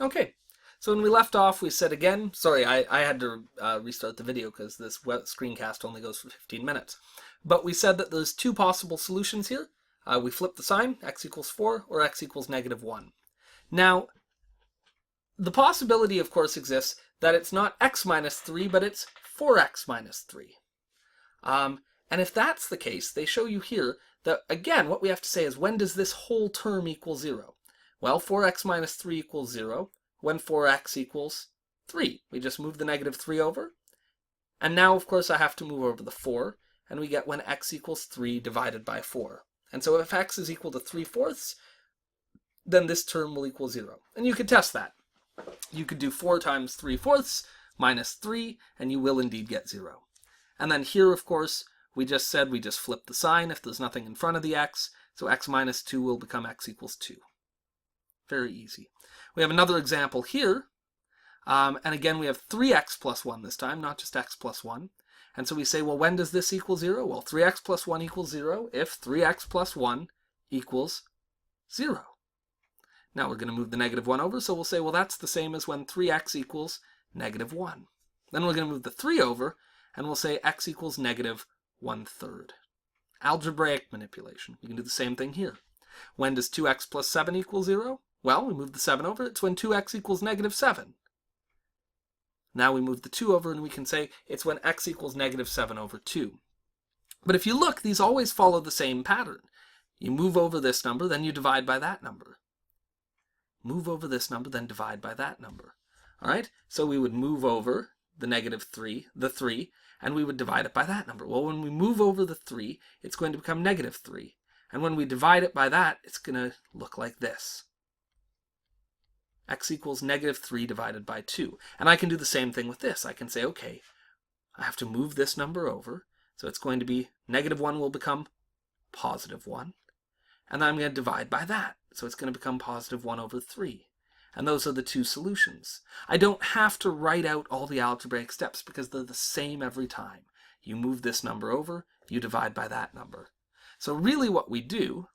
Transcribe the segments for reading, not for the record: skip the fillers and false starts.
Okay, so when we left off, we said again, sorry, I had to restart the video because this screencast only goes for 15 minutes. But we said that there's two possible solutions here. We flip the sign, x equals 4 or x equals -1. Now, the possibility, of course, exists that it's not x minus 3, but it's 4x minus 3. And if that's the case, they show you here that, again, what we have to say is, when does this whole term equal 0? Well, 4x minus 3 equals 0 when 4x equals 3. We just move the -3 over. And now, of course, I have to move over the 4, and we get when x equals 3 divided by 4. And so if x is equal to 3/4, then this term will equal 0. And you could test that. You could do 4 times 3/4 minus 3, and you will indeed get 0. And then here, of course, we just said we just flip the sign if there's nothing in front of the x, so x minus 2 will become x equals 2. Very easy. We have another example here, and again we have 3x plus 1 this time, not just x plus 1. And so we say, well, when does this equal 0? Well, 3x plus 1 equals 0 if 3x plus 1 equals 0. Now we're going to move the -1 over, so we'll say, well, that's the same as when 3x equals -1. Then we're going to move the 3 over, and we'll say x equals -1/3. Algebraic manipulation. We can do the same thing here. When does 2x plus 7 equal 0? Well, we move the 7 over. It's when 2x equals -7. Now we move the 2 over, and we can say it's when x equals -7/2. But if you look, these always follow the same pattern. You move over this number, then you divide by that number. Move over this number, then divide by that number. All right? So we would move over the -3, and we would divide it by that number. Well, when we move over the 3, it's going to become -3. And when we divide it by that, it's going to look like this. X equals -3 divided by 2. And I can do the same thing with this. I can say, okay, I have to move this number over. So it's going to be -1 will become +1. And then I'm going to divide by that. So it's going to become +1/3. And those are the two solutions. I don't have to write out all the algebraic steps because they're the same every time. You move this number over, you divide by that number. So really what we do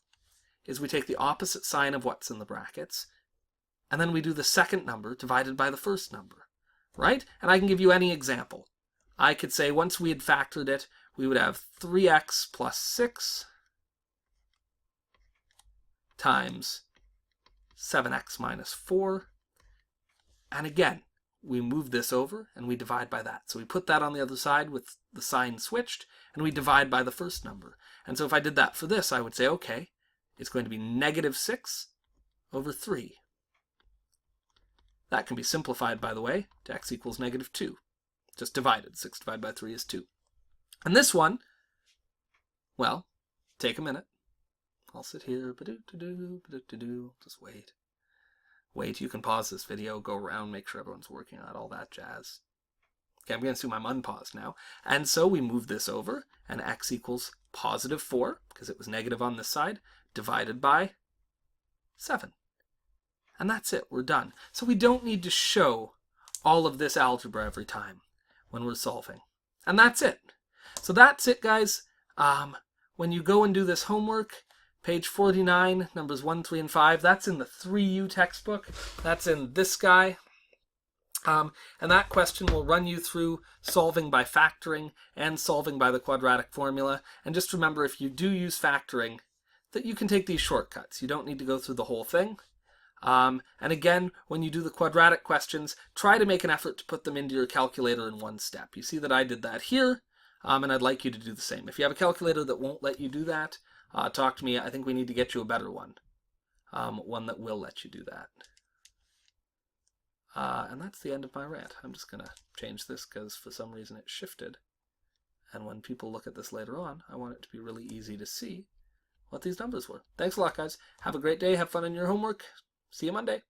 is we take the opposite sign of what's in the brackets, and then we do the second number divided by the first number, right? And I can give you any example. I could say once we had factored it, we would have 3x plus 6 times 7x minus 4. And again, we move this over and we divide by that. So we put that on the other side with the sign switched, and we divide by the first number. And so if I did that for this, I would say, okay, it's going to be -6/3. That can be simplified, by the way, to x equals -2. Just divided. 6 divided by 3 is 2. And this one, well, take a minute. I'll sit here, just wait. Wait, you can pause this video, go around, make sure everyone's working on all that jazz. Okay, I'm going to do my unpause now. And so we move this over, and x equals +4, because it was negative on this side, divided by 7. And that's it, we're done. So we don't need to show all of this algebra every time when we're solving. And that's it. So that's it, guys. When you go and do this homework, page 49, numbers 1, 3, and 5, that's in the 3U textbook. That's in this guy. And that question will run you through solving by factoring and solving by the quadratic formula. And just remember, if you do use factoring, that you can take these shortcuts. You don't need to go through the whole thing. And again, when you do the quadratic questions, try to make an effort to put them into your calculator in one step. You see that I did that here, and I'd like you to do the same. If you have a calculator that won't let you do that, talk to me. I think we need to get you a better one. One that will let you do that. And that's the end of my rant. I'm just going to change this because for some reason it shifted. And when people look at this later on, I want it to be really easy to see what these numbers were. Thanks a lot, guys. Have a great day. Have fun in your homework. See you Monday.